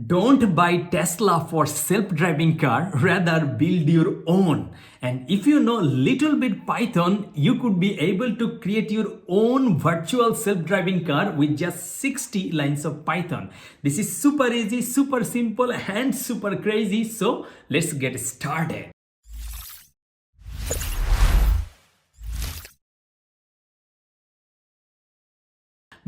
Don't buy Tesla for self-driving car, rather build your own. And if you know little bit Python, you could be able to create your own virtual self-driving car with just 60 lines of Python. This is super easy, super simple and super crazy. So let's get started.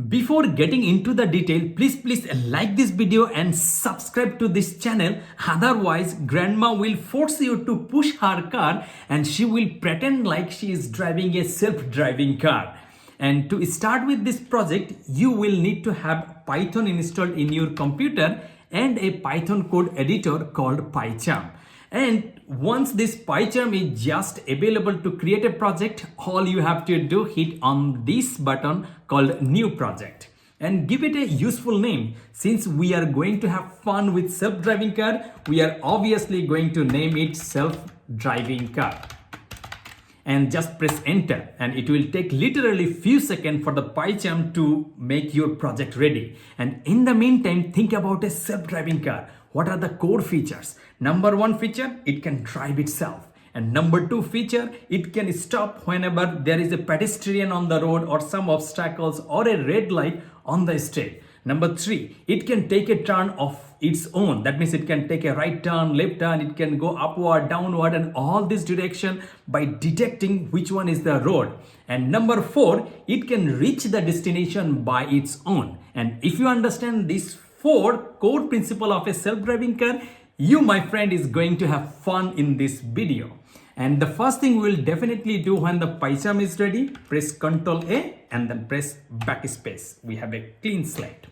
Before getting into the detail, please like this video and subscribe to this channel. Otherwise, grandma will force you to push her car and she will pretend like she is driving a self-driving car. And to start with this project, you will need to have Python installed in your computer and a Python code editor called PyCharm. And once this PyCharm is just available to create a project, all you have to do hit on this button called new project and give it a useful name. Since we are going to have fun with self-driving car, we are obviously going to name it self-driving car. And just press enter and it will take literally few seconds for the PyCharm to make your project ready. And in the meantime, think about a self-driving car. What are the core features? Number one feature, it can drive itself. And number two feature, it can stop whenever there is a pedestrian on the road or some obstacles or a red light on the street. Number three, it can take a turn of its own. That means it can take a right turn, left turn, it can go upward, downward, and all this direction by detecting which one is the road. And number four, it can reach the destination by its own. And if you understand these four core principles of a self-driving car, you, my friend, is going to have fun in this video. And the first thing we will definitely do when the PyCharm is ready, press Ctrl A and then press backspace. We have a clean slate.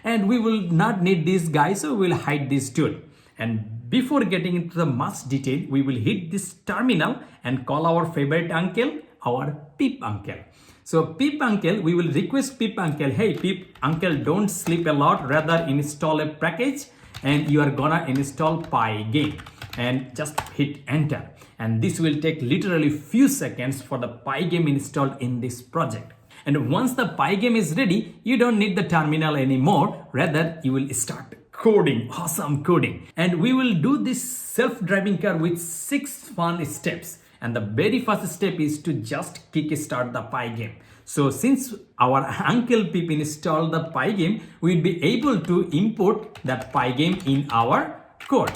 And we will not need this guy, so we will hide this tool. And before getting into the much detail, we will hit this terminal and call our favorite uncle, our Pip uncle. So Pip uncle, we will request Pip uncle, hey Pip uncle, don't sleep a lot, rather install a package and you are gonna install Pygame and just hit enter. And this will take literally few seconds for the Pygame installed in this project. And once the Pygame is ready, you don't need the terminal anymore. Rather, you will start coding, awesome coding. And we will do this self-driving car with 6 fun steps. And the very first step is to just kickstart the Pygame. So since our Uncle Pip installed the Pygame, we'll be able to import that Pygame in our code.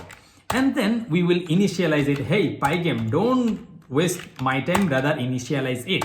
And then we will initialize it. Hey, Pygame, don't waste my time, rather initialize it.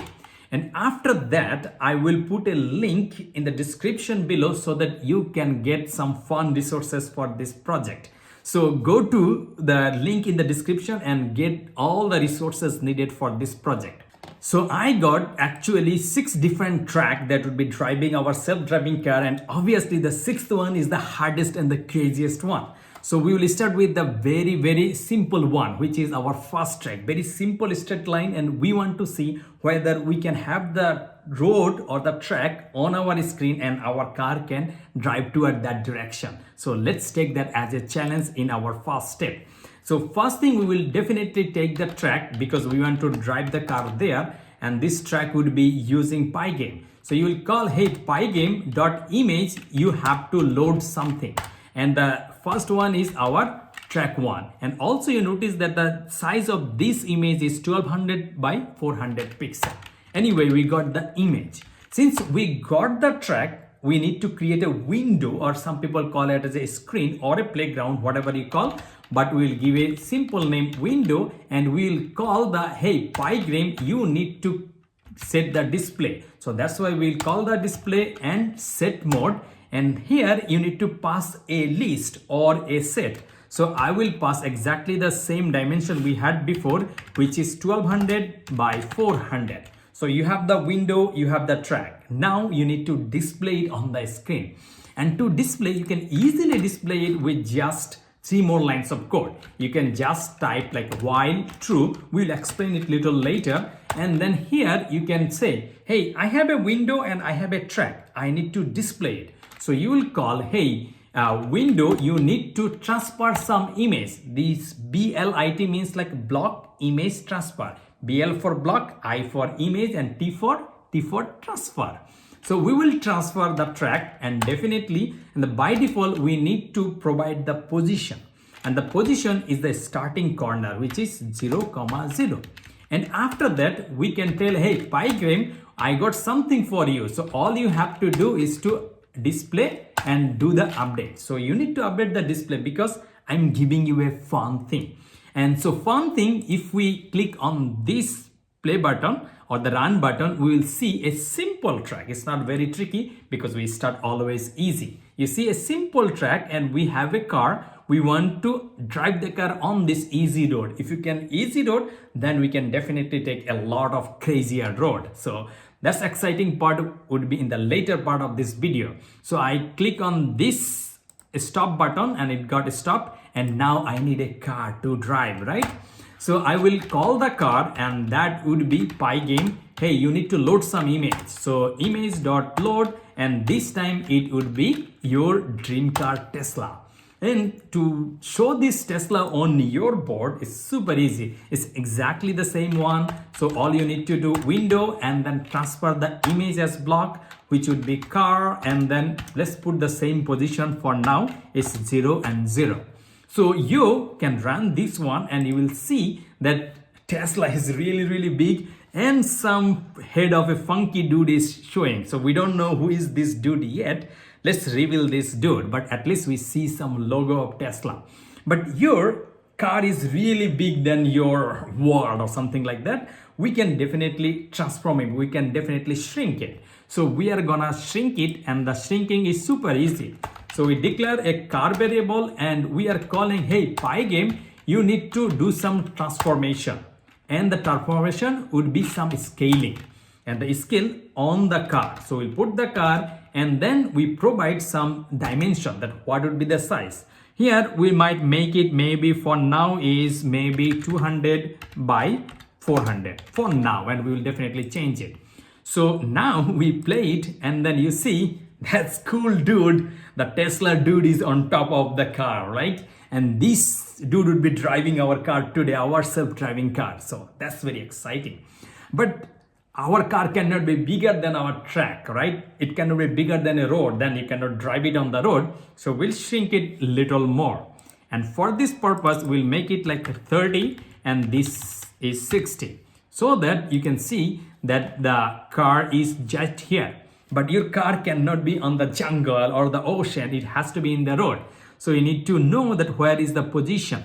And after that, I will put a link in the description below so that you can get some fun resources for this project. So go to the link in the description and get all the resources needed for this project. So I got actually 6 different tracks that would be driving our self-driving car, and obviously the 6th one is the hardest and the craziest one. So we will start with the very simple one, which is our first track. Very simple straight line, and we want to see whether we can have the road or the track on our screen and our car can drive toward that direction. So let's take that as a challenge in our first step. So first thing, we will definitely take the track because we want to drive the car there, and this track would be using Pygame. So you will call, hey, pygame.image, you have to load something. And the first one is our track 1. And also you notice that the size of this image is 1200 by 400 pixel. Anyway, we got the image. Since we got the track, we need to create a window, or some people call it as a screen or a playground, whatever you call. But we'll give a simple name window, and we'll call the, hey, Pygame, you need to set the display. So that's why we'll call the display and set mode. And here you need to pass a list or a set. So I will pass exactly the same dimension we had before, which is 1200 by 400. So you have the window, you have the track. Now you need to display it on the screen. And to display, you can easily display it with just 3 more lines of code. You can just type like while true. We'll explain it little later. And then here you can say, hey, I have a window and I have a track. I need to display it. So you will call, hey, window, you need to transfer some image. This BLIT means like block image transfer. BL for block, I for image, and T for transfer. So we will transfer the track, and definitely by default we need to provide the position, and the position is the starting corner, which is 0, 0. And after that we can tell, hey Pygame, I got something for you. So all you have to do is to display and do the update. So you need to update the display because I'm giving you a fun thing. And so fun thing, if we click on this play button or the run button, we will see a simple track. It's not very tricky because we start always easy. You see a simple track, and we have a car. We want to drive the car on this easy road. If you can easy road, then we can definitely take a lot of crazier road. So that's exciting part would be in the later part of this video. So I click on this stop button and it got stopped, and now I need a car to drive, right? So I will call the car, and that would be Pygame. Hey, you need to load some image. So image.load, and this time it would be your dream car Tesla. And to show this Tesla on your board is super easy. It's exactly the same one. So all you need to do, window, and then transfer the image as block, which would be car, and then let's put the same position for now. It's 0 and 0. So you can run this one and you will see that Tesla is really big, and some head of a funky dude is showing. So we don't know who is this dude yet. Let's reveal this dude, but at least we see some logo of Tesla. But your car is really big than your world or something like that. We can definitely transform it. We can definitely shrink it. So we are gonna shrink it, and the shrinking is super easy. So we declare a car variable, and we are calling, hey Pygame, you need to do some transformation, and the transformation would be some scaling, and the scale on the car. So we'll put the car, and then we provide some dimension, that what would be the size. Here we might make it, maybe for now is maybe 200 by 400 for now, and we will definitely change it. So now we play it, and then you see that's cool dude. The Tesla dude is on top of the car, right? And this dude would be driving our car today, our self-driving car. So that's very exciting. But our car cannot be bigger than our track, right? It cannot be bigger than a road, then you cannot drive it on the road. So we'll shrink it a little more. And for this purpose, we'll make it like 30, and this is 60. So that you can see that the car is just here. But your car cannot be on the jungle or the ocean. It has to be in the road. So you need to know that where is the position.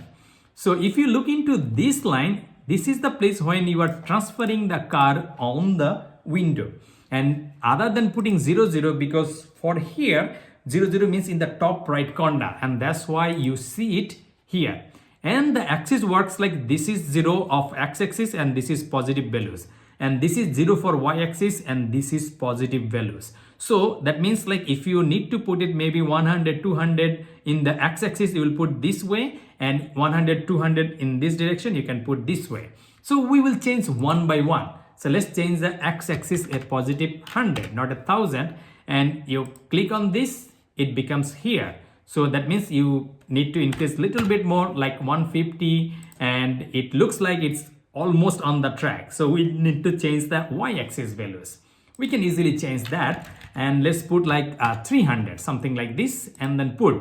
So if you look into this line, this is the place when you are transferring the car on the window. And other than putting 0, 0, because for here, 0, 0 means in the top right corner. And that's why you see it here. And the axis works like this is 0 of x-axis, and this is positive values. And this is 0 for y-axis, and this is positive values. So that means like if you need to put it maybe 100, 200 in the x-axis, you will put this way, and 100, 200 in this direction, you can put this way. So we will change one by one. So let's change the x-axis a positive 100, not 1,000. And you click on this, it becomes here. So that means you need to increase little bit more, like 150, and it looks like it's almost on the track. So we need to change the y-axis values. We can easily change that, and let's put like 300, something like this, and then put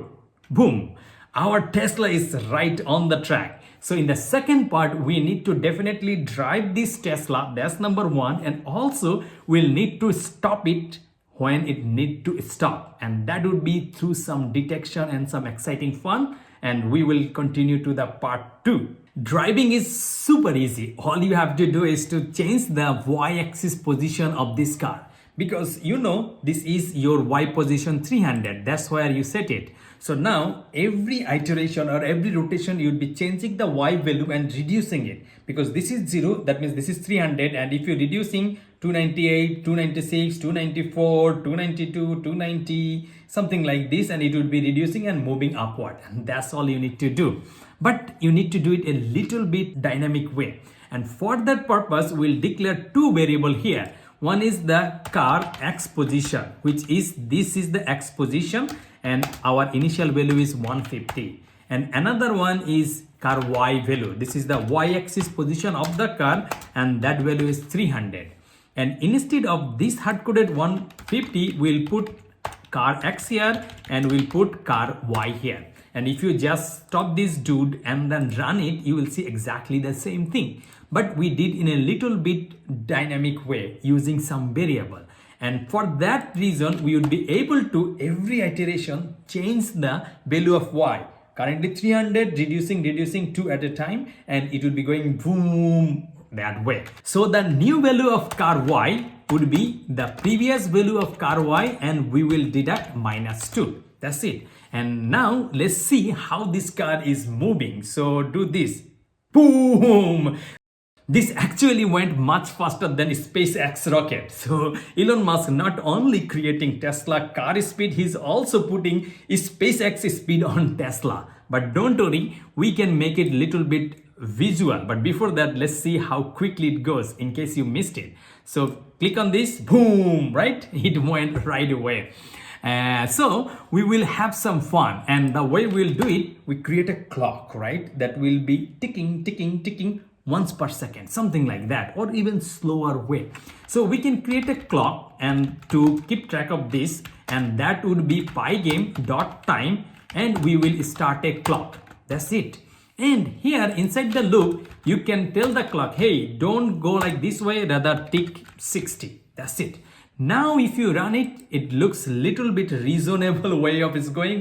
boom. Our Tesla is right on the track. So in the second part, we need to definitely drive this Tesla. That's number one, and also we'll need to stop it when it need to stop, and that would be through some detection and some exciting fun. And we will continue to the part 2. Driving is super easy. All you have to do is to change the y-axis position of this car, because you know this is your y position 300. That's where you set it. So now every iteration or every rotation, you'll be changing the y value and reducing it, because this is 0, that means this is 300, and if you're reducing 298, 296, 294, 292, 290, something like this, and it will be reducing and moving upward. And that's all you need to do. But you need to do it a little bit dynamic way. And for that purpose, we'll declare 2 variables here. One is the car x position, which is this is the x position, and our initial value is 150. And another one is car y value. This is the y-axis position of the car, and that value is 300. And instead of this hard-coded 150, we'll put car X here and we'll put car Y here. And if you just stop this dude and then run it, you will see exactly the same thing. But we did in a little bit dynamic way using some variable. And for that reason, we would be able to every iteration change the value of Y. Currently 300, reducing 2 at a time, and it would be going boom that way. So the new value of car Y would be the previous value of car Y, and we will deduct -2. That's it. And now let's see how this car is moving. So do this. Boom! This actually went much faster than SpaceX rocket. So Elon Musk not only creating Tesla car speed, he's also putting SpaceX speed on Tesla. But don't worry, we can make it little bit visual. But before that, let's see how quickly it goes in case you missed it. So click on this, boom, right? It went right away. So we will have some fun, and the way we'll do it, we create a clock, right? That will be ticking once per second, something like that, or even slower way. So we can create a clock and to keep track of this, and that would be pygame.time, and we will start a clock. That's it. And here inside the loop, you can tell the clock, hey, don't go like this way, rather tick 60. That's it. Now if you run it, it looks a little bit reasonable way of it's going.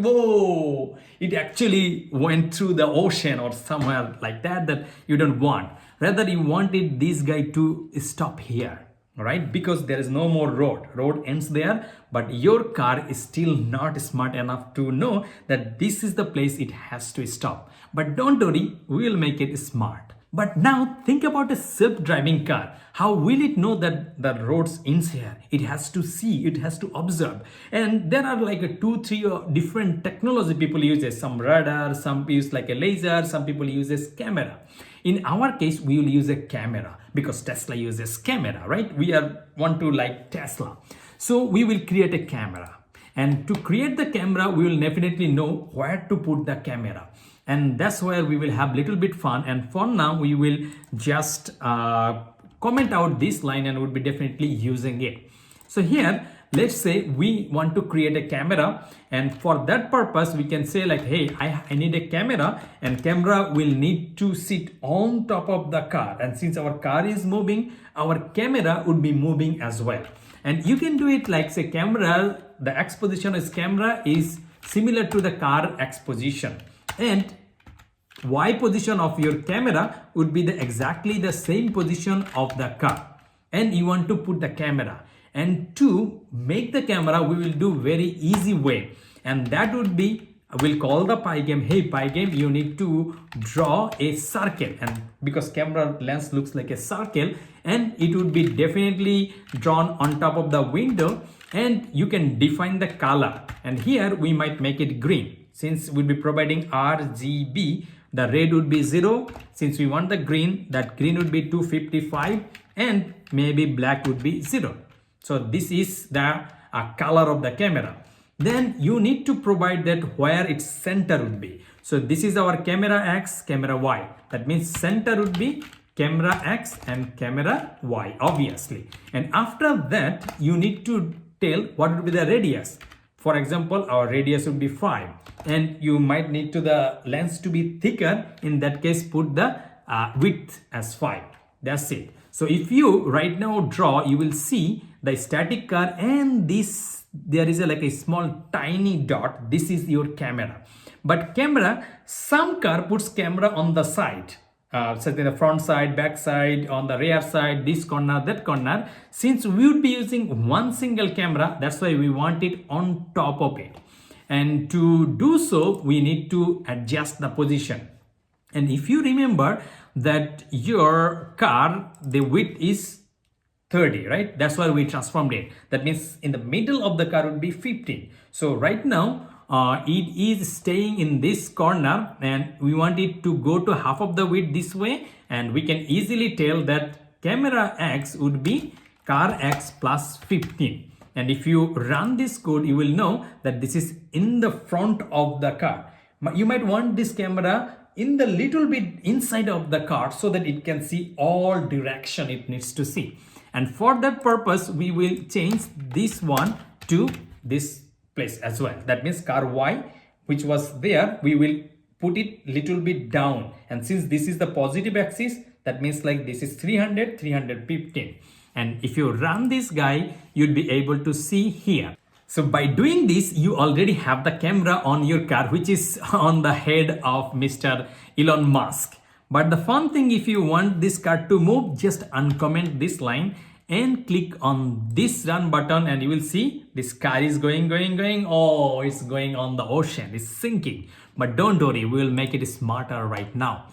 Whoa! It actually went through the ocean or somewhere like that you don't want. Rather, you wanted this guy to stop here, right? Because there is no more road. Road ends there, but your car is still not smart enough to know that this is the place it has to stop. But don't worry, we will make it smart. But now think about a self-driving car. How will it know that the roads ends here? It has to see, it has to observe. And there are like 2-3 different technology people use. Some radar, some use like a laser, some people uses camera. In our case, we will use a camera because Tesla uses camera, right? We want to like Tesla. So we will create a camera. And to create the camera, we will definitely know where to put the camera. And that's where we will have little bit fun. And for now, we will just comment out this line and would be definitely using it. So here, let's say we want to create a camera, and for that purpose, we can say like, hey, I need a camera, and camera will need to sit on top of the car. And since our car is moving, our camera would be moving as well. And you can do it like say camera, the X position is camera is similar to the car X position. And Y position of your camera would be exactly the same position of the car. And you want to put the camera. And to make the camera, we will do very easy way. And that would be, we'll call the Pygame, hey Pygame, you need to draw a circle. And because camera lens looks like a circle, and it would be definitely drawn on top of the window, and you can define the color. And here we might make it green. Since we'll be providing RGB, the red would be 0. Since we want the green, that green would be 255, and maybe black would be 0. So this is the color of the camera. Then you need to provide that where its center would be. So this is our camera X, camera Y. That means center would be camera X and camera Y, obviously. And after that, you need to tell what would be the radius. For example, our radius would be 5, and you might need to the lens to be thicker. In that case, put the width as 5. That's it. So if you right now draw, you will see the static car, and this there is like a small tiny dot. This is your camera. But camera, some car puts camera on the side. Such as the front side, back side, on the rear side, this corner, that corner. Since we would be using one single camera, that's why we want it on top of it. And to do so, we need to adjust the position. And if you remember that your car, the width is 30, right? That's why we transformed it. That means in the middle of the car would be 15. So right now, it is staying in this corner, and we want it to go to half of the width this way, and we can easily tell that camera X would be car X plus 15. And if you run this code, you will know that this is in the front of the car. You might want this camera in the little bit inside of the car so that it can see all direction it needs to see. And for that purpose, we will change this one to this place as well. That means car Y, which was there, we will put it little bit down. And since this is the positive axis, that means like this is 300, 315. And if you run this guy, you'd be able to see here. So by doing this, you already have the camera on your car, which is on the head of Mr. Elon Musk. But the fun thing, if you want this car to move, just uncomment this line and click on this run button, and you will see this car is going. Oh, it's going on the ocean, it's sinking. But don't worry, we will make it smarter right now.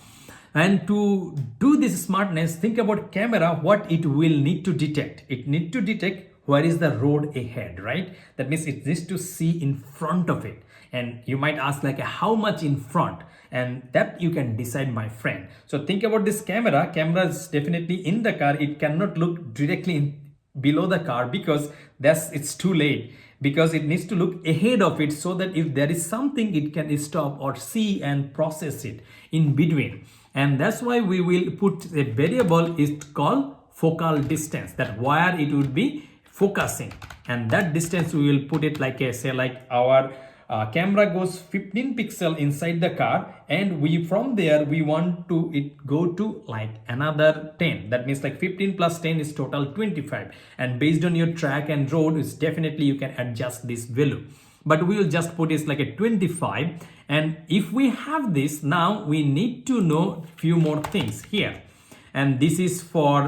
And to do this smartness, think about camera, what it will need to detect. It need to detect where is the road ahead, right? That means it needs to see in front of it. And you might ask like how much in front, and that you can decide, my friend. So think about this camera. Camera is definitely in the car. It cannot look directly below the car because it's too late, because it needs to look ahead of it so that if there is something, it can stop or see and process it in between. And that's why we will put a variable is called focal distance, that where it would be focusing, and that distance we will put it like a, say like our camera goes 15 pixel inside the car, and we from there we want to it go to like another 10. That means like 15 plus 10 is total 25, and based on your track and road is definitely you can adjust this value, but we will just put it like a 25. And if we have this, now we need to know few more things here. And this is for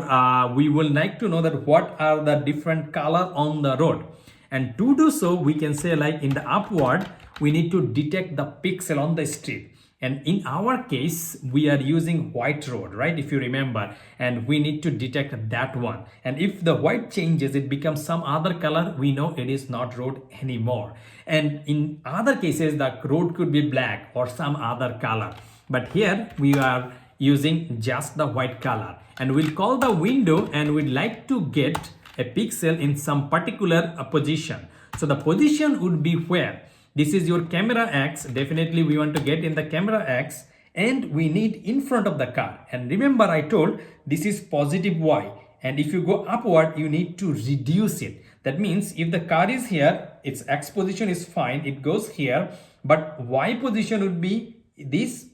we will like to know that what are the different color on the road. And to do so, we can say like in the upward, we need to detect the pixel on the street. And in our case, we are using white road, right? If you remember, and we need to detect that one. And if the white changes, it becomes some other color, we know it is not road anymore. And in other cases, the road could be black or some other color. But here we are using just the white color, and we'll call the window, and we'd like to get a pixel in some particular position. So the position would be where? This is your camera X. Definitely we want to get in the camera X, and we need in front of the car. And remember I told this is positive Y, and if you go upward, you need to reduce it. That means if the car is here, its X position is fine, it goes here, but Y position would be this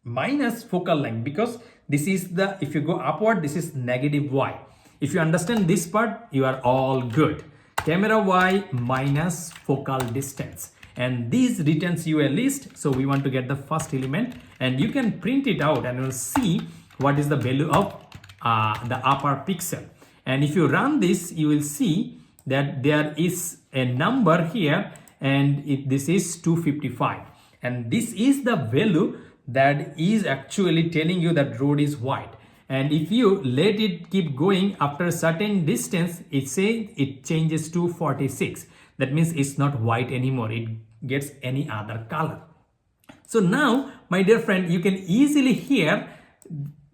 minus focal length, because this is the, if you go upward, this is negative Y. If you understand this part, you are all good. Camera Y minus focal distance, and this returns you a list. So we want to get the first element, and you can print it out and you'll see what is the value of the upper pixel. And if you run this, you will see that there is a number here, and this is 255, and this is the value that is actually telling you that road is white. And if you let it keep going, after a certain distance, it changes to 46. That means it's not white anymore, it gets any other color. So now, my dear friend, you can easily here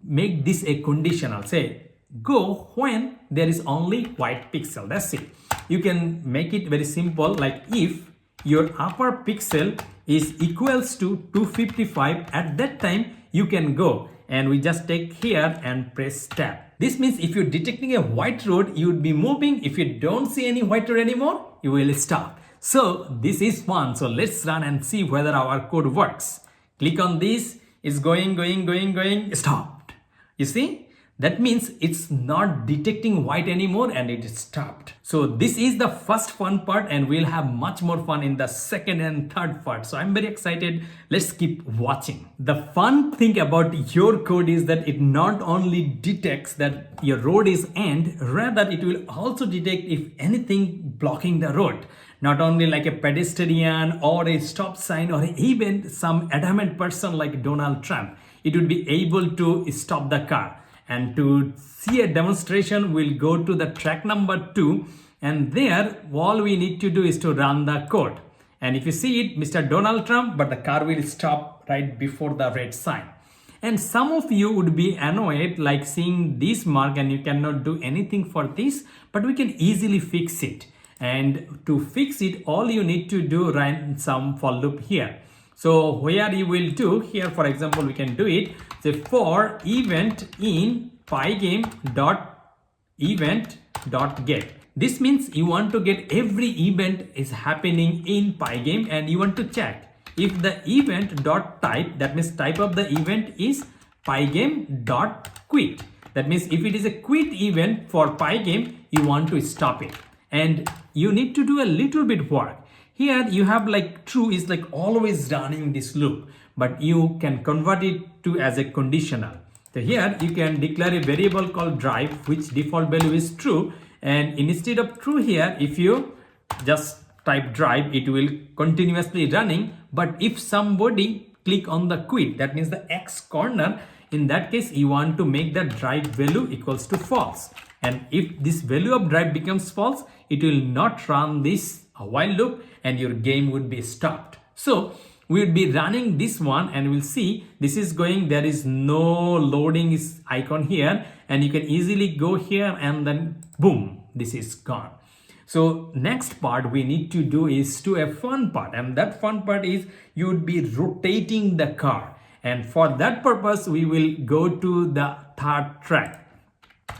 make this a conditional. Say go when there is only white pixel. That's it. You can make it very simple, like if your upper pixel is equals to 255, at that time you can go, and we just take here and press tab. This means if you're detecting a white road, you would be moving. If you don't see any white road anymore, you will stop. So this is fun. So let's run and see whether our code works. Click on this. It's going, stopped. You see? That means it's not detecting white anymore, and it is stopped. So this is the first fun part, and we'll have much more fun in the second and third part. So I'm very excited. Let's keep watching. The fun thing about your code is that it not only detects that your road is end, rather it will also detect if anything blocking the road. Not only like a pedestrian or a stop sign or even some adamant person like Donald Trump. It would be able to stop the car. And to see a demonstration, we'll go to the track number 2, and there all we need to do is to run the code. And if you see it, Mr. Donald Trump, but the car will stop right before the red sign. And some of you would be annoyed like seeing this mark and you cannot do anything for this, but we can easily fix it. And to fix it, all you need to do run some for loop here. So where you will do here, for example, we can do it. Say for event in pygame dot event event.get. This means you want to get every event is happening in Pygame and you want to check if the event.type, that means type of the event is Pygame.quit. That means if it is a quit event for Pygame, you want to stop it. And you need to do a little bit work. Here you have like true is like always running this loop, but you can convert it to as a conditional. So here you can declare a variable called drive, which default value is true. And instead of true here, if you just type drive, it will continuously running. But if somebody click on the quit, that means the X corner, in that case, you want to make the drive value equals to false. And if this value of drive becomes false, it will not run this while loop and your game would be stopped. So we will be running this one and we'll see this is going, there is no loading icon here, and you can easily go here and then boom, this is gone. So next part we need to do is to a fun part, and that fun part is you would be rotating the car. And for that purpose, we will go to the third track.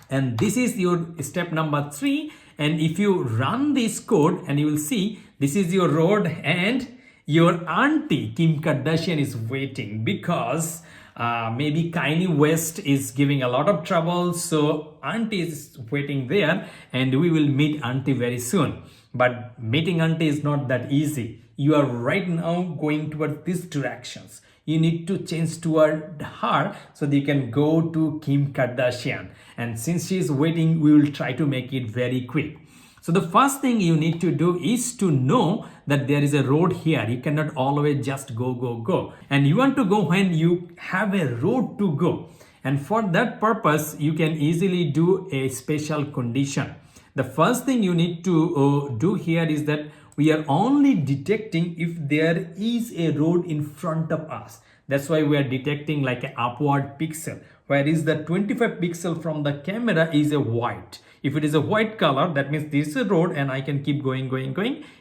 And this is your step number 3. And if you run this code and you will see this is your road and your auntie Kim Kardashian is waiting because maybe Kanye West is giving a lot of trouble. So auntie is waiting there and we will meet auntie very soon. But meeting auntie is not that easy. You are right now going toward these directions. You need to change toward her so that you can go to Kim Kardashian. And since she is waiting, we will try to make it very quick. So the first thing you need to do is to know that there is a road here. You cannot always just go. And you want to go when you have a road to go. And for that purpose, you can easily do a special condition. The first thing you need to do here is that we are only detecting if there is a road in front of us. That's why we are detecting like an upward pixel. Whereas the 25 pixel from the camera is a white. If it is a white color, that means this is a road and I can keep going.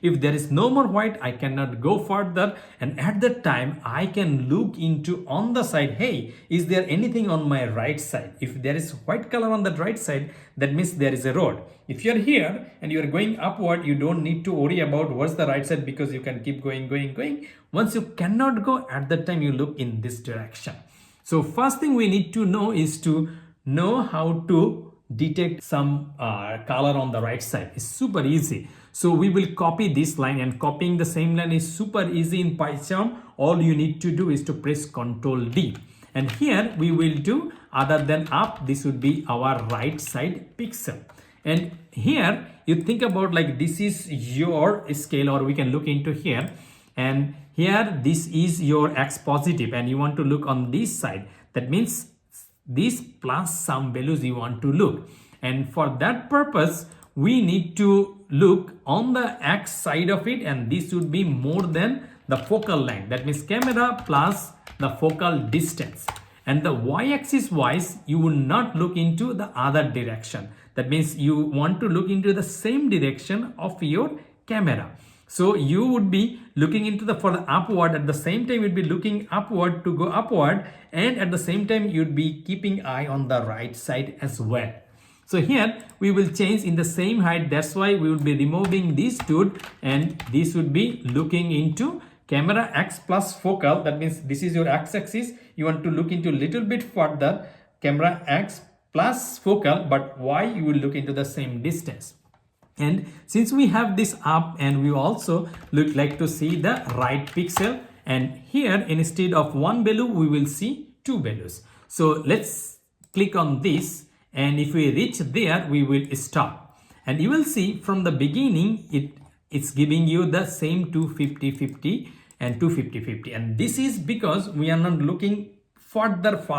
If there is no more white, I cannot go further. And at that time, I can look into on the side, hey, is there anything on my right side? If there is white color on the right side, that means there is a road. If you're here and you're going upward, you don't need to worry about what's the right side because you can keep going. Once you cannot go, at that time you look in this direction. So first thing we need to know is to know how to detect some color on the right side. It's super easy. So we will copy this line, and copying the same line is super easy in PyCharm. All you need to do is to press Ctrl D. And here we will do other than up, this would be our right side pixel. And here you think about like this is your scale, or we can look into here. And here this is your X positive and you want to look on this side. That means this plus some values you want to look. And for that purpose, we need to look on the X side of it, and this would be more than the focal length. That means camera plus the focal distance. And the y-axis wise, you will not look into the other direction. That means you want to look into the same direction of your camera. So you would be looking into for the upward, at the same time you'd be looking upward to go upward, and at the same time you'd be keeping eye on the right side as well. So here we will change in the same height. That's why we will be removing this dude, and this would be looking into camera X plus focal. That means this is your x-axis. You want to look into a little bit further, camera X plus focal, but Y you will look into the same distance. And since we have this up, and we also like to see the right pixel, and here instead of one value we will see two values. So let's click on this, and if we reach there we will stop, and you will see from the beginning it's giving you the same 250-50 and 250-50, and this is because we are not looking far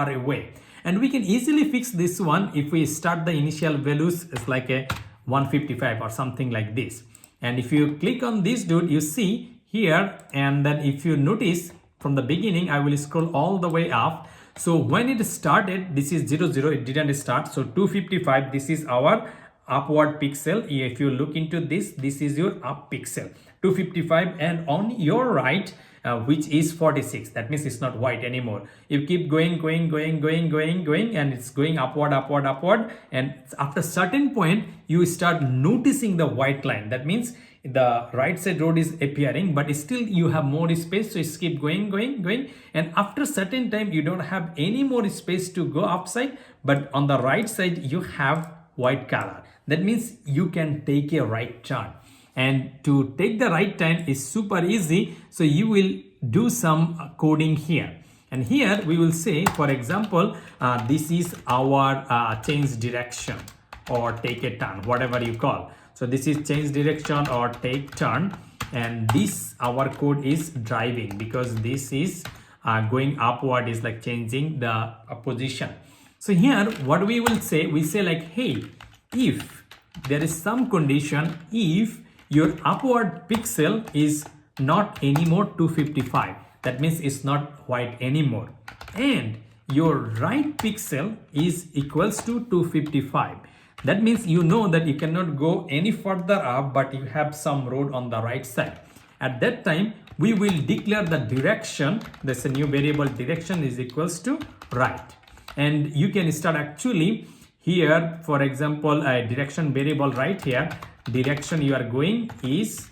away. And we can easily fix this one if we start the initial values as like a 155 or something like this. And if you click on this dude, you see here, and then if you notice from the beginning, I will scroll all the way up. So when it started, this is 00, it didn't start. So 255, this is our upward pixel. If you look into this, this is your up pixel 255, and on your right which is 46, that means it's not white anymore. You keep going, and it's going upward, and after certain point you start noticing the white line. That means the right side road is appearing, but still you have more space, so you keep going, and after certain time you don't have any more space to go upside, but on the right side you have white color. That means you can take a right turn. And to take the right turn is super easy. So you will do some coding here. And here we will say, for example, this is our change direction or take a turn, whatever you call. So this is change direction or take turn. And this, our code is driving, because this is going upward, is like changing the position. So here what we will say, we say like, hey, if there is some condition, if your upward pixel is not anymore 255, that means it's not white anymore, and your right pixel is equals to 255, that means you know that you cannot go any further up, but you have some road on the right side. At that time we will declare the direction. There's a new variable, direction is equals to right, and you can start actually here, for example, a direction variable right here. Direction you are going is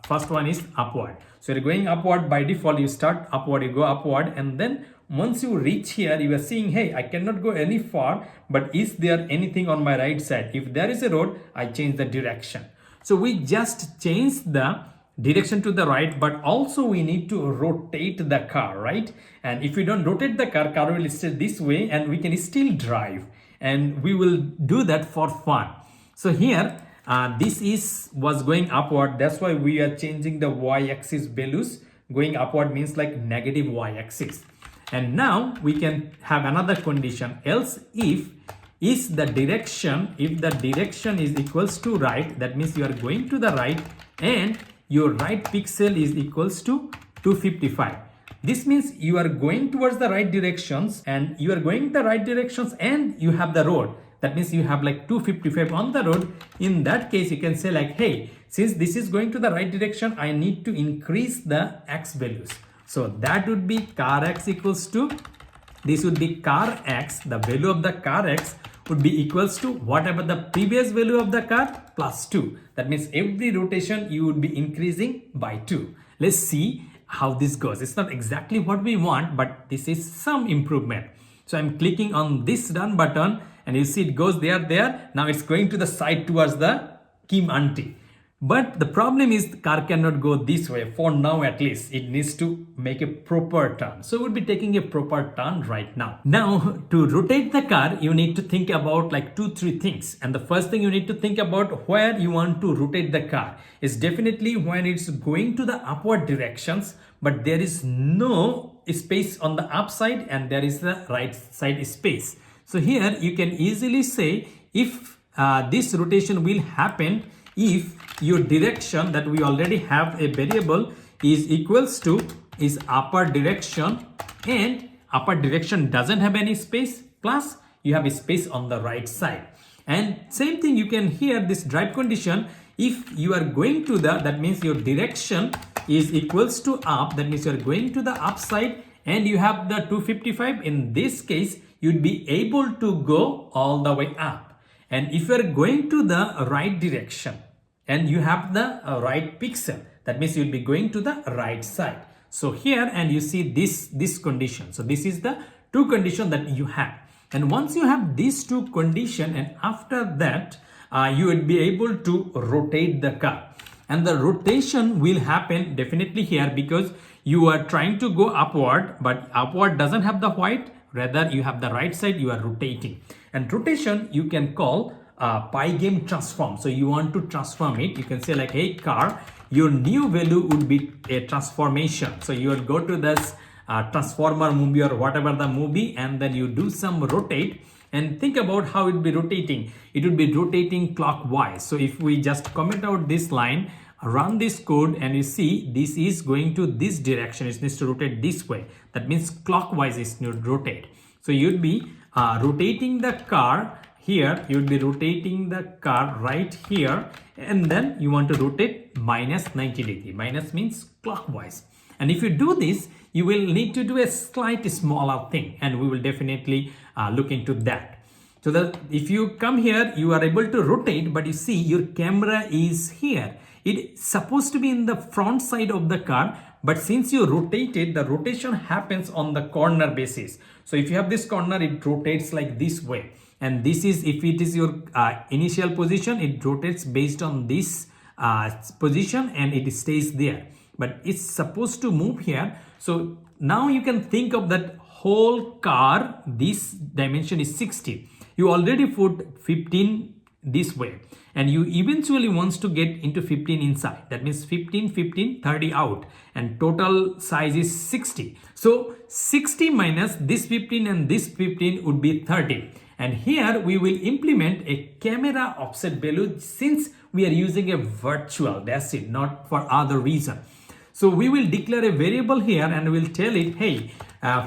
first one is upward, so you're going upward. By default you start upward, you go upward, and then once you reach here you are seeing, hey, I cannot go any far, but is there anything on my right side? If there is a road, I change the direction. So we just change the direction to the right, but also we need to rotate the car, right? And if we don't rotate the car, car will stay this way and we can still drive, and we will do that for fun. So here this was going upward, that's why we are changing the y-axis values. Going upward means like negative y-axis. And now we can have another condition, else if is the direction, if the direction is equals to right, that means you are going to the right and your right pixel is equals to 255. This means you are going towards the right directions, and you are going the right directions and you have the road. That means you have like 255 on the road. In that case, you can say like, hey, since this is going to the right direction, I need to increase the x values. So that would be car x equals to, this would be car x, the value of the car x would be equals to whatever the previous value of the car plus 2. That means every rotation you would be increasing by 2. Let's see how this goes. It's not exactly what we want, but this is some improvement. So I'm clicking on this run button, and you see it goes there. Now it's going to the side towards the Kim auntie. But the problem is the car cannot go this way for now, at least. It needs to make a proper turn. So we'll be taking a proper turn right now. Now to rotate the car, you need to think about like 2-3 things. And the first thing you need to think about where you want to rotate the car is definitely when it's going to the upward directions, but there is no space on the upside and there is the right side space. So here you can easily say if this rotation will happen if your direction that we already have a variable is equals to is upper direction, and upper direction doesn't have any space, plus you have a space on the right side. And same thing you can hear this drive condition, if you are going to the, that means your direction is equals to up, that means you are going to the upside and you have the 255. In this case you'd be able to go all the way up. And if you are going to the right direction and you have the right pixel, that means you'll be going to the right side. So here, and you see this condition. So this is the two condition that you have. And once you have these two condition, and after that you will be able to rotate the car. And the rotation will happen definitely here because you are trying to go upward, but upward doesn't have the white, rather you have the right side, you are rotating. And rotation you can call Pygame transform. So you want to transform it, you can say like, hey car, your new value would be a transformation. So you will go to this transformer movie or whatever the movie, and then you do some rotate, and think about how it will be rotating. It will be rotating clockwise. So if we just comment out this line, run this code, and you see this is going to this direction, it needs to rotate this way. That means clockwise is to rotate. So you'd be rotating the car here you will be rotating the car right here, and then you want to rotate minus 90 degree. Minus means clockwise. And if you do this, you will need to do a slight smaller thing, and we will definitely look into that. So that if you come here, you are able to rotate, but you see your camera is here. It's supposed to be in the front side of the car, but since you rotate it, the rotation happens on the corner basis. So if you have this corner, it rotates like this way. And this is, if it is your initial position, it rotates based on this position and it stays there. But it's supposed to move here. So now you can think of that whole car, this dimension is 60. You already put 15 this way, and you eventually wants to get into 15 inside. That means 15, 15, 30 out, and total size is 60. So 60 minus this 15 and this 15 would be 30. And here we will implement a camera offset value since we are using a virtual. That's it, not for other reason. So we will declare a variable here and we'll tell it, hey,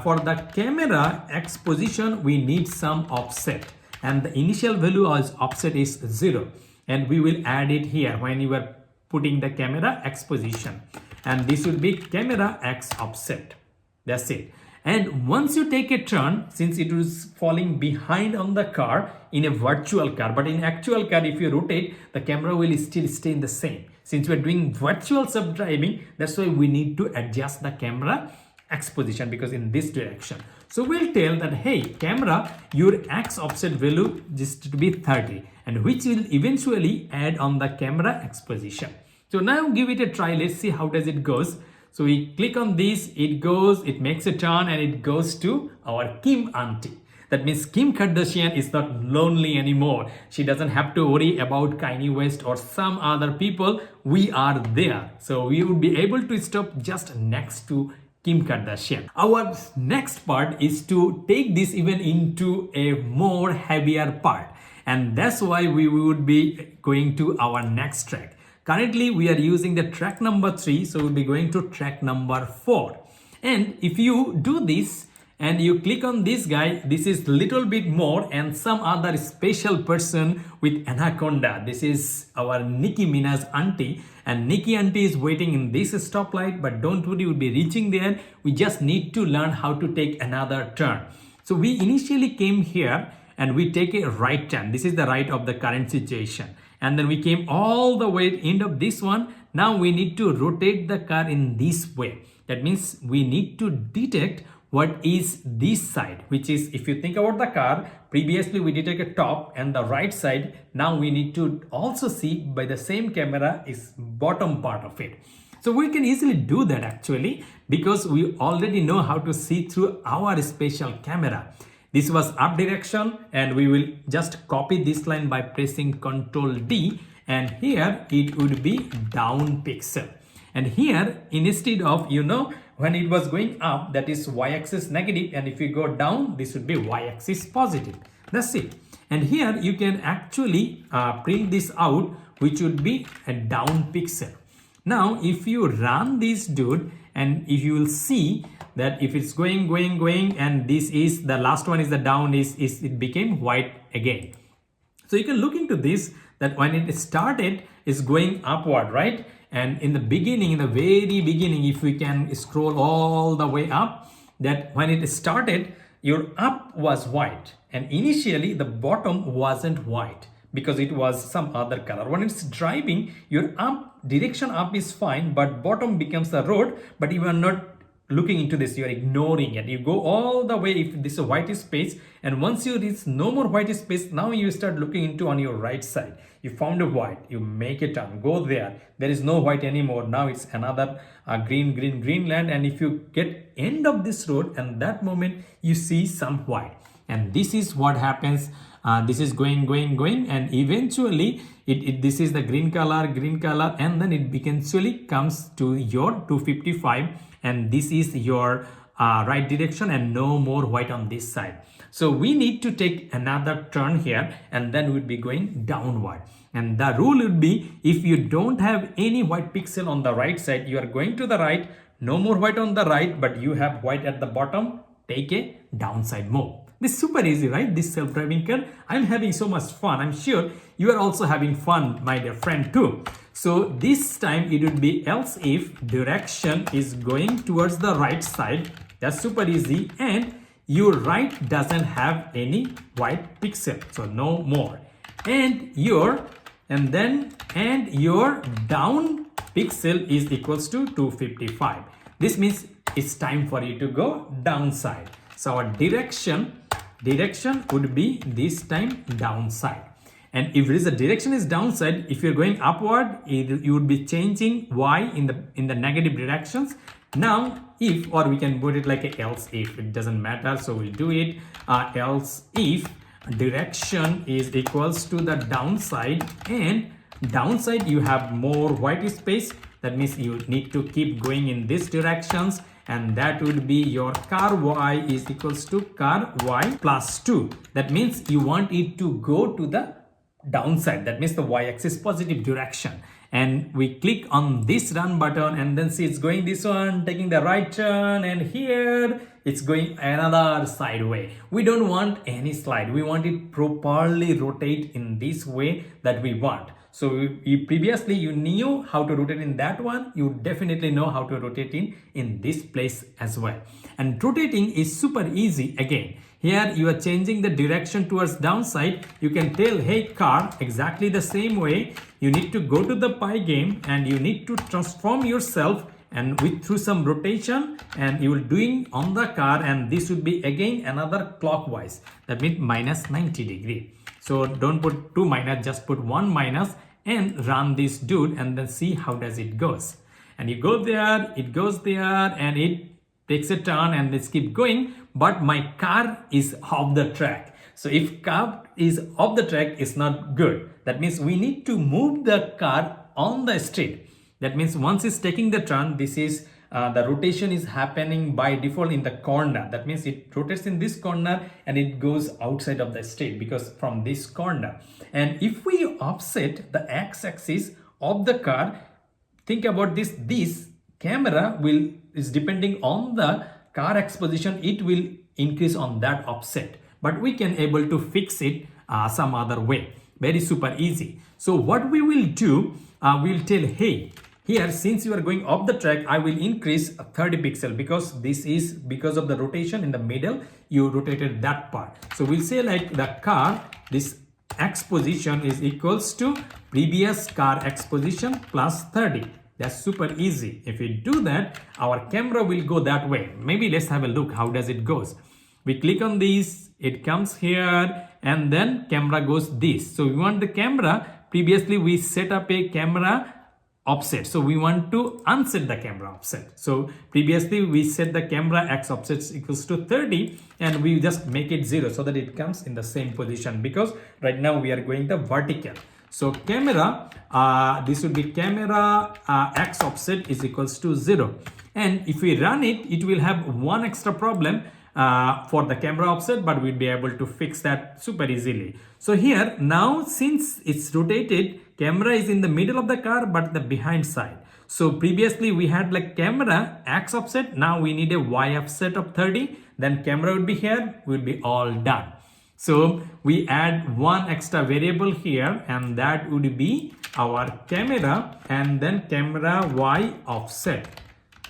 for the camera X position, we need some offset. And the initial value as offset is 0. And we will add it here when you are putting the camera X position. And this will be camera X offset. That's it. And once you take a turn, since it is falling behind on the car in a virtual car, but in actual car, if you rotate, the camera will still stay in the same. Since we're doing virtual self-driving, that's why we need to adjust the camera X position, because in this direction. So we'll tell that, hey, camera, your X offset value is to be 30, and which will eventually add on the camera X position. So now give it a try. Let's see how does it goes. So we click on this, it goes, it makes a turn, and it goes to our Kim auntie. That means Kim Kardashian is not lonely anymore. She doesn't have to worry about Kanye West or some other people. We are there. So we would be able to stop just next to Kim Kardashian. Our next part is to take this even into a more heavier part. And that's why we would be going to our next track. Currently, we are using the track number 3. So we'll be going to track number 4. And if you do this, and you click on this guy, this is little bit more, and some other special person with anaconda. This is our Nicki Minaj auntie, and Nicki auntie is waiting in this stoplight, but don't worry, we'll be reaching there. We just need to learn how to take another turn. So we initially came here and we take a right turn. This is the right of the current situation. And then we came all the way to end of this one. Now we need to rotate the car in this way. That means we need to detect what is this side, which is, if you think about the car, previously we detected top and the right side. Now we need to also see by the same camera is bottom part of it. So we can easily do that actually, because we already know how to see through our special camera. This was up direction, and we will just copy this line by pressing Ctrl D, and here it would be down pixel. And here, instead of, when it was going up, that is y-axis negative, and if you go down, this would be y-axis positive. That's it. And here you can actually print this out, which would be a down pixel. Now, if you run this dude, and if you will see that if it's going, and this is the last one is the down, it became white again. So you can look into this, that when it started, it's going upward, right? And in the beginning, in the very beginning, if we can scroll all the way up, that when it started, your up was white. And initially, the bottom wasn't white because it was some other color. When it's driving, your up direction up is fine, but bottom becomes the road, but you are not looking into this, you are ignoring it. You go all the way if this is a white space, and once you reach no more white space, now you start looking into on your right side. You found a white, you make a turn, go there. There is no white anymore. Now it's another green land. And if you get end of this road, and that moment you see some white. And this is what happens. This is going, and eventually this is the green color, and then it eventually comes to your 255, and this is your right direction, and no more white on this side. So we need to take another turn here, and then we'll be going downward. And the rule would be, if you don't have any white pixel on the right side, you are going to the right, no more white on the right, but you have white at the bottom, take a downside move. This is super easy, right? This self-driving car. I'm having so much fun. I'm sure you are also having fun, my dear friend, too. So this time it would be else if direction is going towards the right side. That's super easy. And your right doesn't have any white pixel. So no more. And your down pixel is equals to 255. This means it's time for you to go downside. So our direction would be this time downside. And if the direction is downside, if you're going upward, you would be changing y in the negative directions. Now if, or we can put it like a else if, it doesn't matter, so we'll do it. Else if direction is equals to the downside, and downside you have more white space, that means you need to keep going in these directions, and that would be your car y is equals to car y plus 2. That means you want it to go to the downside, that means the y-axis positive direction. And we click on this run button, and then see it's going this one, taking the right turn, and here it's going another sideway. We don't want any slide, we want it properly rotate in this way that we want. So previously you knew how to rotate in that one, you definitely know how to rotate in this place as well. And rotating is super easy again. Here you are changing the direction towards downside. You can tell, hey car, exactly the same way. You need to go to the pie game and you need to transform yourself and through some rotation, and you will doing on the car, and this would be again another clockwise. That means minus 90 degree. So don't put 2 minus, just put 1 minus and run this dude and then see how does it goes. And you go there, it goes there, and it takes a turn, and let's keep going. But my car is off the track. So if car is off the track, it's not good. That means we need to move the car on the street. That means once it's taking the turn, this is the rotation is happening by default in the corner. That means it rotates in this corner and it goes outside of the street because from this corner. And if we offset the x-axis of the car, think about this. This camera is depending on the car X position, it will increase on that offset, but we can able to fix it some other way. Very super easy. So what we will do, we'll tell, hey, here since you are going off the track, I will increase 30 pixel because this is because of the rotation in the middle, you rotated that part. So we'll say like the car, this X position is equals to previous car X position plus 30. That's super easy. If we do that, our camera will go that way. Maybe let's have a look how does it goes. We click on this, it comes here, and then camera goes this. So we want the camera, previously we set up a camera offset. So we want to unset the camera offset. So previously we set the camera X offset equals to 30, and we just make it 0 so that it comes in the same position, because right now we are going the vertical. So camera, this would be camera X offset is equals to 0. And if we run it, it will have one extra problem for the camera offset, but we'll be able to fix that super easily. So here now, since it's rotated, camera is in the middle of the car, but the behind side. So previously we had like camera X offset. Now we need a Y offset of 30. Then camera would be here, will be all done. So we add one extra variable here, and that would be our camera, and then camera Y offset,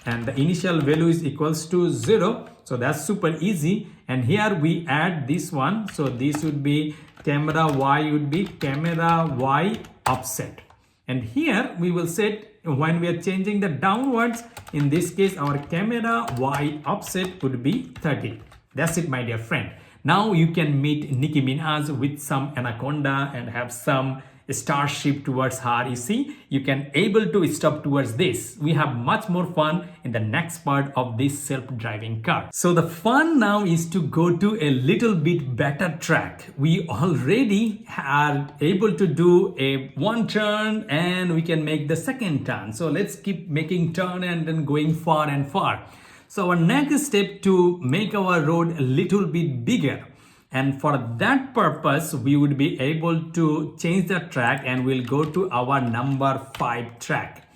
and the initial value is equals to 0. So that's super easy. And here we add this one. So this would be camera Y would be camera Y offset. And here we will set, when we are changing the downwards, in this case our camera Y offset would be 30. That's it, my dear friend. Now you can meet Nicki Minaj with some anaconda and have some starship towards her. You see, you can able to stop towards this. We have much more fun in the next part of this self-driving car. So the fun now is to go to a little bit better track. We already are able to do a one turn, and we can make the second turn. So let's keep making turn and then going far and far. So our next step to make our road a little bit bigger. And for that purpose, we would be able to change the track, and we'll go to our number 5 track.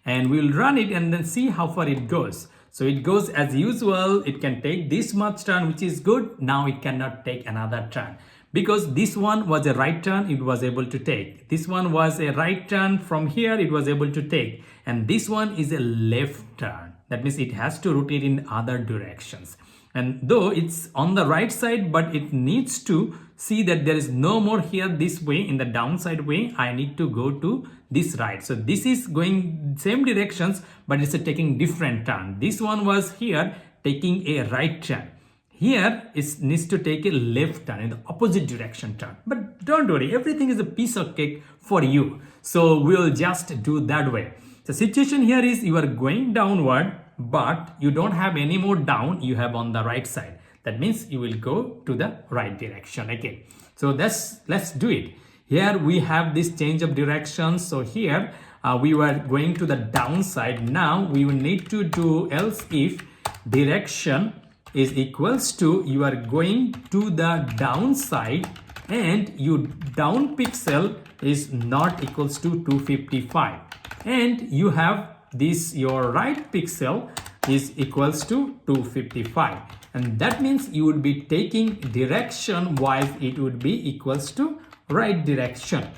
And we'll run it and then see how far it goes. So it goes as usual. It can take this much turn, which is good. Now it cannot take another turn. Because this one was a right turn, it was able to take. This one was a right turn, from here it was able to take. And this one is a left turn. That means it has to rotate in other directions. And though it's on the right side, but it needs to see that there is no more here this way, in the downside way. I need to go to this right. So this is going same directions, but it's taking different turn. This one was here taking a right turn. Here it needs to take a left turn, in the opposite direction turn. But don't worry, everything is a piece of cake for you. So we'll just do that way. The situation here is you are going downward, but you don't have any more down, you have on the right side. That means you will go to the right direction again. So let's do it. Here we have this change of direction. So here we were going to the downside. Now we will need to do else if direction is equals to, you are going to the downside and your down pixel is not equals to 255, and you have this, your right pixel is equals to 255, and that means you would be taking direction wise, it would be equals to right direction.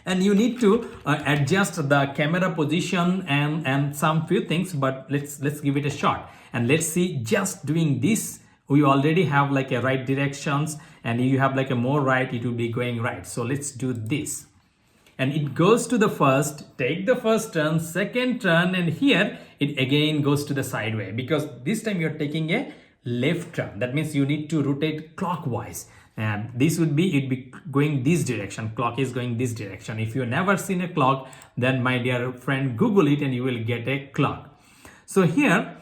And you need to adjust the camera position and some few things, but let's give it a shot. And let's see, just doing this, we already have like a right directions, and you have like a more right, it will be going right. So let's do this. And it goes to the first, take the first turn, second turn, and here it again goes to the sideway, because this time you're taking a left turn. That means you need to rotate clockwise. And this would be, it'd be going this direction, clock is going this direction. If you've never seen a clock, then my dear friend, Google it and you will get a clock. So here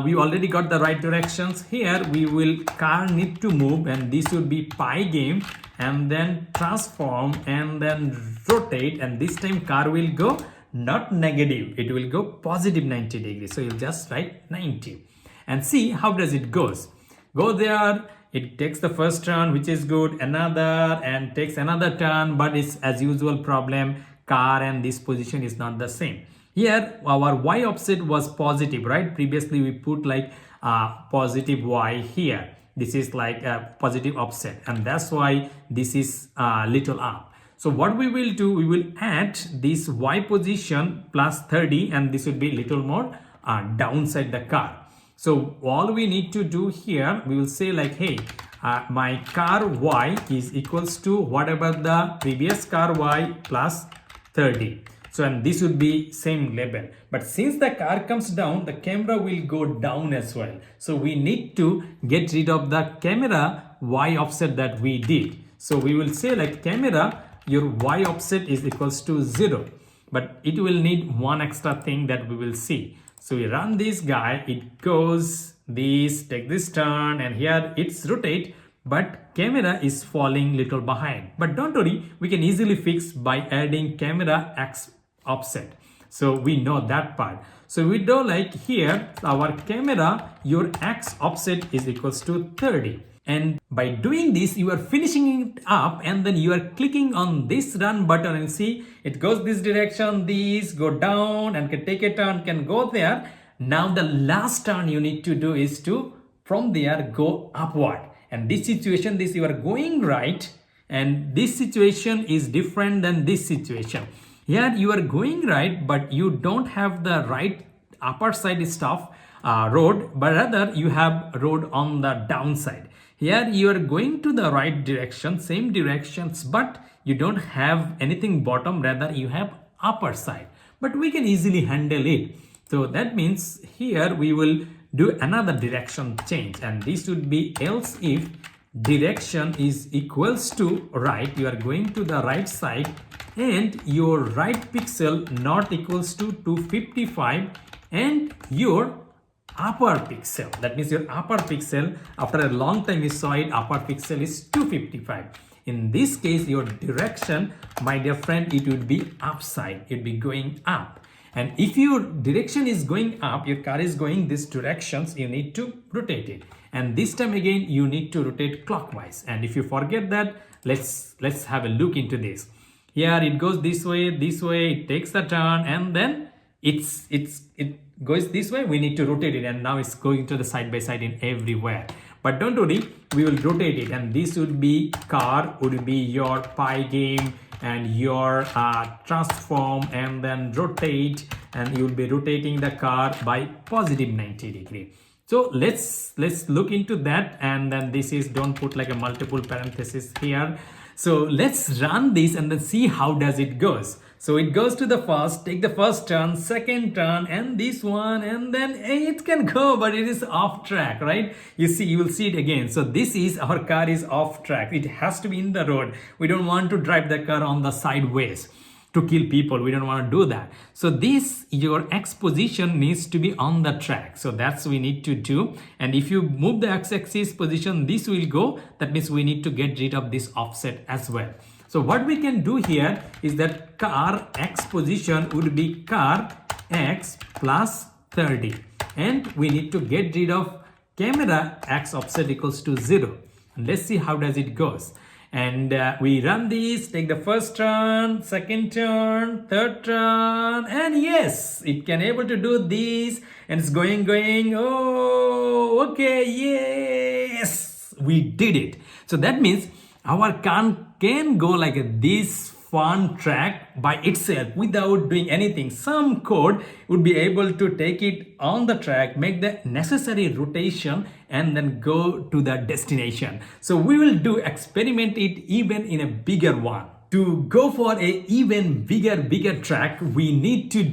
we already got the right directions. Here we will, car need to move, and this would be pi game, and then transform and then rotate, and this time car will go not negative, it will go positive 90 degrees. So you'll just write 90 and see how does it goes. Go there, it takes the first turn, which is good, another, and takes another turn, but it's as usual problem, car and this position is not the same. Here our y offset was positive, right? Previously we put like positive y here. This is like a positive offset, and that's why this is little up. So what we will do, we will add this y position plus 30, and this will be little more downside the car. So all we need to do here, we will say like, hey, my car y is equals to whatever the previous car y plus 30. So, and this would be same level. But since the car comes down, the camera will go down as well. So we need to get rid of the camera y offset that we did. So we will say like camera, your y offset is equals to 0. But it will need one extra thing that we will see. So we run this guy, it goes this, take this turn, and here it's rotate, but camera is falling little behind. But don't worry, we can easily fix by adding camera x offset. So we know that part. So we do like here, our camera, your x offset is equals to 30. And by doing this, you are finishing it up, and then you are clicking on this run button, and see it goes this direction, these go down and can take a turn, can go there. Now the last turn you need to do is to from there go upward. And this situation, this you are going right, and this situation is different than this situation. Here you are going right, but you don't have the right upper side stuff road, but rather you have road on the downside. Here you are going to the right direction, same directions, but you don't have anything bottom, rather you have upper side. But we can easily handle it. So that means here we will do another direction change, and this would be else if direction is equals to right, you are going to the right side, and your right pixel not equals to 255, and your upper pixel, that means your upper pixel, after a long time you saw it, upper pixel is 255. In this case, your direction, my dear friend, it would be upside, it would be going up. And if your direction is going up, your car is going this directions, you need to rotate it. And this time again, you need to rotate clockwise. And if you forget that, let's have a look into this. Here it goes this way, it takes a turn, and then it goes this way, we need to rotate it, and now it's going to the side by side in everywhere. But don't worry, we will rotate it, and this would be car, would be your pie game and your transform, and then rotate, and you will be rotating the car by positive 90 degree. So let's look into that, and then this is, don't put like a multiple parenthesis here. So let's run this and then see how does it goes. So it goes to the first, take the first turn, second turn, and this one, and then it can go, but it is off track, right? You see, you will see it again. So this is, our car is off track. It has to be in the road. We don't want to drive the car on the sideways to kill people. We don't want to do that. So this, your X position needs to be on the track. So that's we need to do. And if you move the X-axis position, this will go. That means we need to get rid of this offset as well. So what we can do here is that car X position would be car X plus 30. And we need to get rid of camera X offset equals to 0. And let's see how does it goes. And we run this, take the first turn, second turn, third turn, and yes, it can able to do this, and it's going. Oh, okay, yes, we did it. So that means our car can go like this fun track by itself without doing anything. Some code would be able to take it on the track, make the necessary rotation, and then go to the destination. So we will experiment it even in a bigger one. To go for a even bigger track, we need to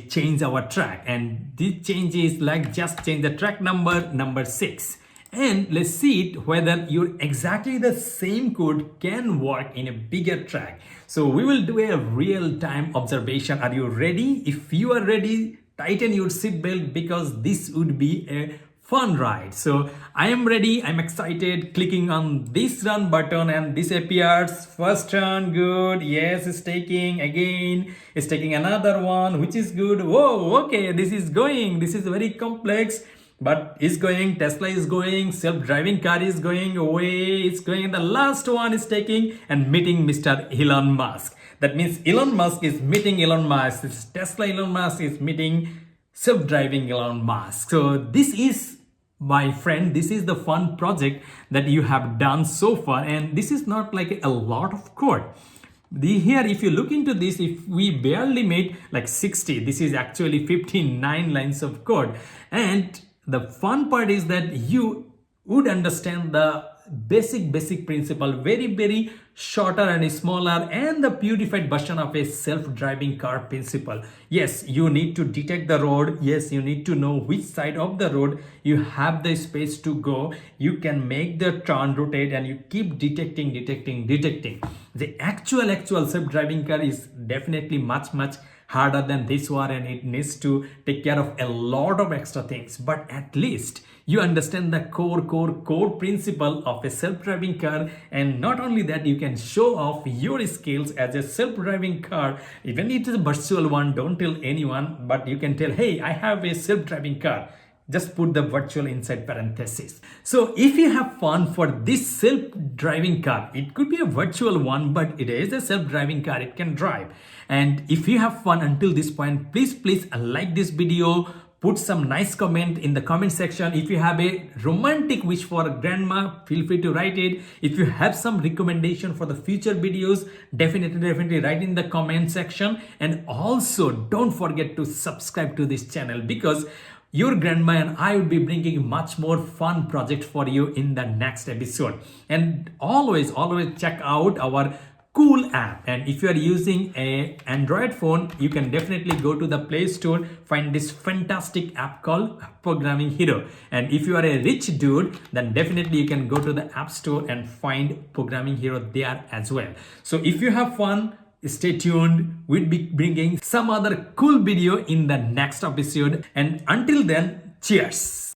change our track, and this change is like just change the track number 6. And let's see it whether exactly the same code can work in a bigger track. So we will do a real-time observation. Are you ready? If you are ready, tighten your seatbelt because this would be a fun ride. So I am ready, I'm excited, clicking on this run button, and this appears. First turn, good. Yes, it's taking again. It's taking another one, which is good. Whoa, okay, this is going. This is very complex. But it's going, Tesla is going, self-driving car is going away, it's going, the last one is taking and meeting Mr. Elon Musk. That means Elon Musk is meeting Elon Musk. This Tesla Elon Musk is meeting self-driving Elon Musk. So this is, my friend, this is the fun project that you have done so far, and this is not like a lot of code. Here, if you look into this, if we barely made like 60, this is actually 59 lines of code. And the fun part is that you would understand the basic principle, very shorter and smaller, and the purified version of a self-driving car principle. Yes, you need to detect the road. Yes, you need to know which side of the road you have the space to go. You can make the turn, rotate, and you keep detecting. The actual self-driving car is definitely much harder than this one, and it needs to take care of a lot of extra things. But at least you understand the core principle of a self-driving car, and not only that, you can show off your skills as a self-driving car. Even if it is a virtual one, don't tell anyone, but you can tell, hey, I have a self-driving car. Just put the virtual inside parentheses. So if you have fun for this self-driving car, it could be a virtual one, but it is a self-driving car, it can drive. And if you have fun until this point, please like this video, put some nice comment in the comment section. If you have a romantic wish for grandma, feel free to write it. If you have some recommendation for the future videos, definitely write in the comment section. And also don't forget to subscribe to this channel, because your grandma and I will be bringing much more fun project for you in the next episode. And always check out our cool app. And if you are using an Android phone, you can definitely go to the Play Store, find this fantastic app called Programming Hero. And if you are a rich dude, then definitely you can go to the App Store and find Programming Hero there as well. So if you have fun, stay tuned. We'll be bringing some other cool video in the next episode. And until then, cheers.